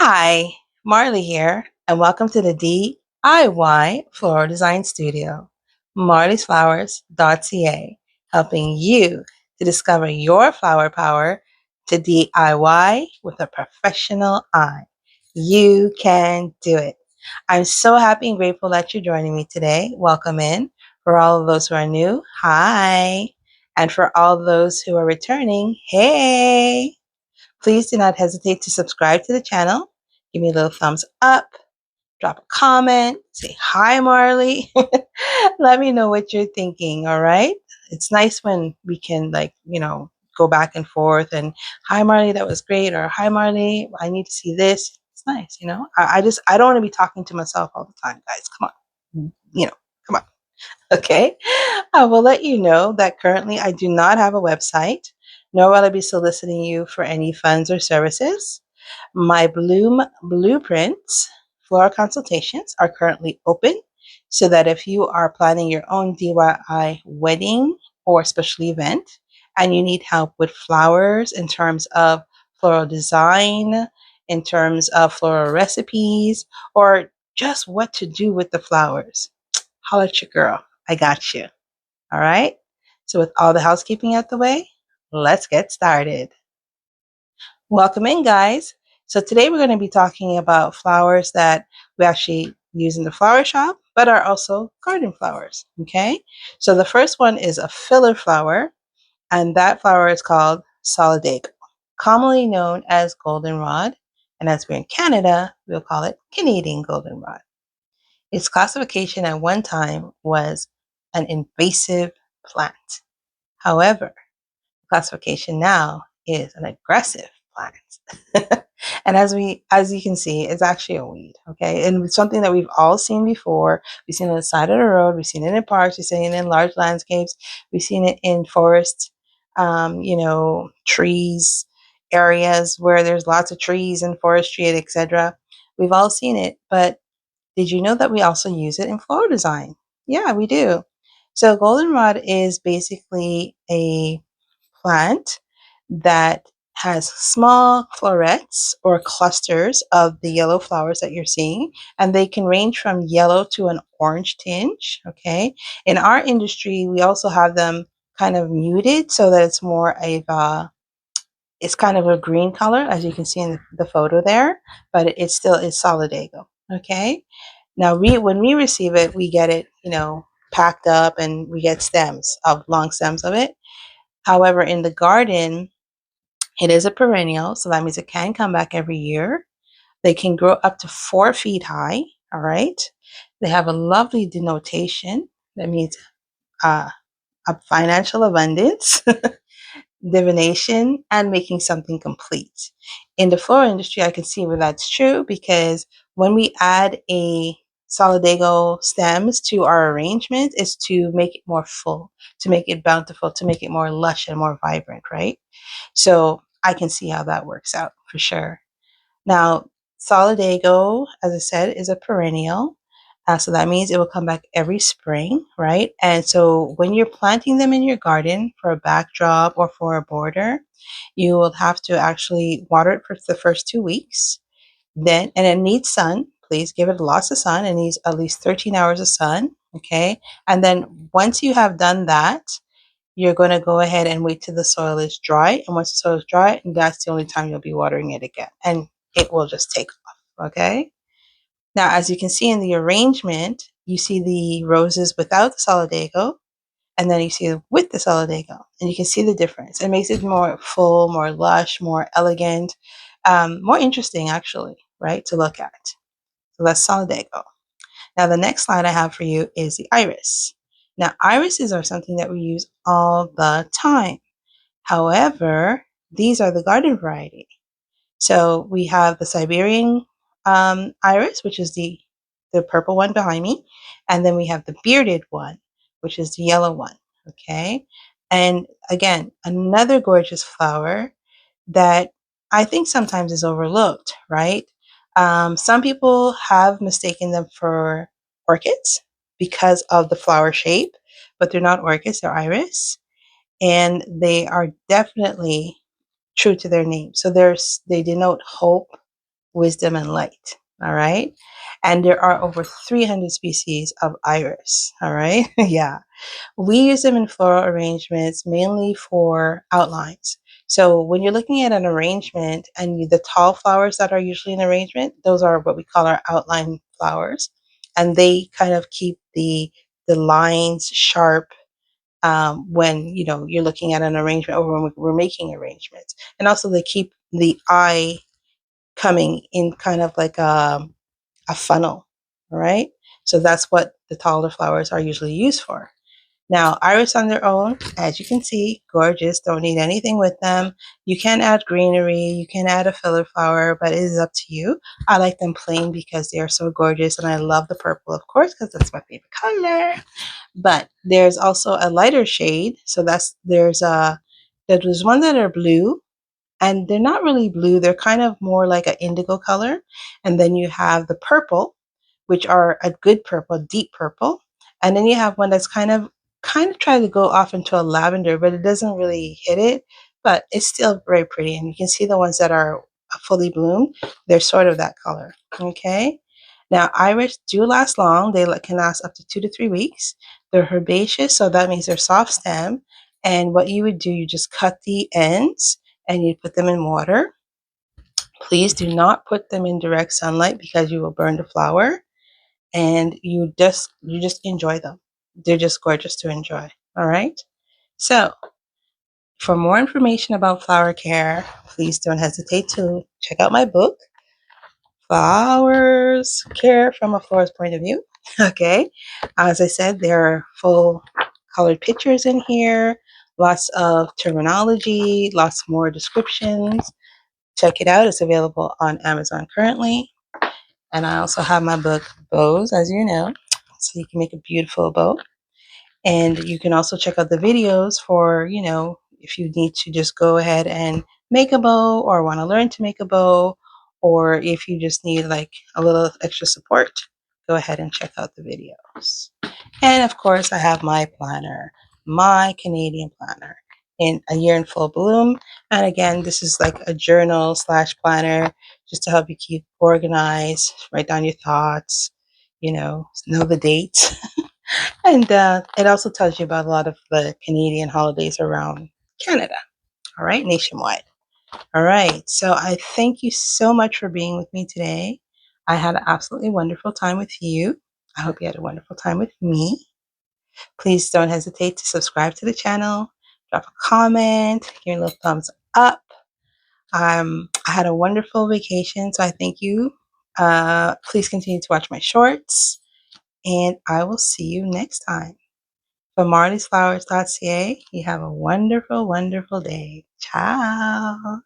Hi, Marley here, and welcome to the DIY Floral Design Studio, marleysflowers.ca, helping you to discover your flower power to DIY with a professional eye. You can do it. I'm so happy and grateful that you're joining me today. Welcome in. For all of those who are new, hi. And for all those who are returning, hey. Please do not hesitate to subscribe to the channel. Give me a little thumbs up, drop a comment, say hi, Marley. Let me know what you're thinking, all right? It's nice when we can, go back and forth and, hi, Marley, that was great, or hi, Marley, I need to see this. It's nice, you know? I don't want to be talking to myself all the time, guys. Come on. Come on. Okay. I will let you know that currently I do not have a website, nor will I be soliciting you for any funds or services. My Bloom Blueprints floral consultations are currently open so that if you are planning your own DIY wedding or special event and you need help with flowers in terms of floral design, in terms of floral recipes, or just what to do with the flowers, holla at your girl. I got you. All right. So, with all the housekeeping out the way, let's get started. Welcome in, guys. So, today we're going to be talking about flowers that we actually use in the flower shop, but are also garden flowers. Okay. So, the first one is a filler flower, and that flower is called Solidago, commonly known as Goldenrod. And as we're in Canada, we'll call it Canadian Goldenrod. Its classification at one time was an invasive plant. However, classification now is an aggressive plant. And as you can see, it's actually a weed, okay? And it's something that we've all seen before. We've seen it on the side of the road, we've seen it in parks, we've seen it in large landscapes, we've seen it in forests, trees, areas where there's lots of trees and forestry, etc. We've all seen it, but did you know that we also use it in floral design? Yeah, we do. So goldenrod is basically a plant that has small florets or clusters of the yellow flowers that you're seeing, and they can range from yellow to an orange tinge. Okay. In our industry, we also have them kind of muted so that it's more of it's kind of a green color, as you can see in the photo there, but it still is solidago. Okay. Now, when we receive it, we get it, packed up, and we get stems of long stems of it. However, in the garden, it is a perennial, so that means it can come back every year. They can grow up to 4 feet high. All right. They have a lovely denotation. That means a financial abundance, divination, and making something complete. In the floral industry, I can see where that's true because when we add a solidago stems to our arrangement is to make it more full, to make it bountiful, to make it more lush and more vibrant, right? So I can see how that works out for sure. Now, solidago, as I said, is a perennial. So that means it will come back every spring, right? And so when you're planting them in your garden for a backdrop or for a border, you will have to actually water it for the first 2 weeks. And it needs sun. Please give it lots of sun. It needs at least 13 hours of sun. Okay. And then once you have done that, you're going to go ahead and wait till the soil is dry. And once the soil is dry, that's the only time you'll be watering it again. And it will just take off. Okay. Now, as you can see in the arrangement, you see the roses without the solidago, and then you see it with the solidago, and you can see the difference. It makes it more full, more lush, more elegant, more interesting, actually, right, to look at. So that's solidago. Now, the next slide I have for you is the iris. Now, irises are something that we use all the time. However, these are the garden variety. So we have the Siberian iris, which is the purple one behind me, and then we have the bearded one, which is the yellow one. Okay, and again, another gorgeous flower that I think sometimes is overlooked. Right? Some people have mistaken them for orchids because of the flower shape, but they're not orchids; they're iris, and they are definitely true to their name. So they denote hope, wisdom, and light. All right. And there are over 300 species of iris. All right. Yeah. We use them in floral arrangements mainly for outlines. So when you're looking at an arrangement and the tall flowers that are usually in arrangement, those are what we call our outline flowers. And they kind of keep the lines sharp when you're looking at an arrangement or when we're making arrangements. And also they keep the eye coming in kind of like a funnel. All right. So that's what the taller flowers are usually used for. Now, iris on their own, as you can see, gorgeous. Don't need anything with them. You can add greenery. You can add a filler flower, but it is up to you. I like them plain because they are so gorgeous, and I love the purple, of course, because that's my favorite color. But there's also a lighter shade. So there's one that are blue, and they're not really blue. They're kind of more like an indigo color. And then you have the purple, which are a good purple, deep purple. And then you have one that's kind of trying to go off into a lavender, but it doesn't really hit it, but it's still very pretty. And you can see the ones that are fully bloomed, they're sort of that color. Okay. Now, iris do last long. They can last up to 2 to 3 weeks. They're herbaceous, so that means they're soft stem. And what you would do, you just cut the ends and you put them in water. Please do not put them in direct sunlight because you will burn the flower. And you just enjoy them. They're just gorgeous to enjoy. All right. So for more information about flower care, please don't hesitate to check out my book, Flowers Care from a Florist Point of View. Okay. As I said, there are full colored pictures in here, lots of terminology, lots more descriptions. Check it out. It's available on Amazon currently. And I also have my book, Bows, as you know, so you can make a beautiful bow. And you can also check out the videos for, if you need to just go ahead and make a bow or want to learn to make a bow, or if you just need like a little extra support, go ahead and check out the videos. And of course, I have my planner, my Canadian planner in A Year in Full Bloom. And again, this is like a journal slash planner just to help you keep organized, write down your thoughts, know the dates. And it also tells you about a lot of the Canadian holidays around Canada, all right, nationwide. All right, so I thank you so much for being with me today. I had an absolutely wonderful time with you. I hope you had a wonderful time with me. Please don't hesitate to subscribe to the channel, drop a comment, give me a little thumbs up. I had a wonderful vacation, so I thank you. Please continue to watch my shorts, and I will see you next time. From marliesflowers.ca, you have a wonderful, wonderful day. Ciao.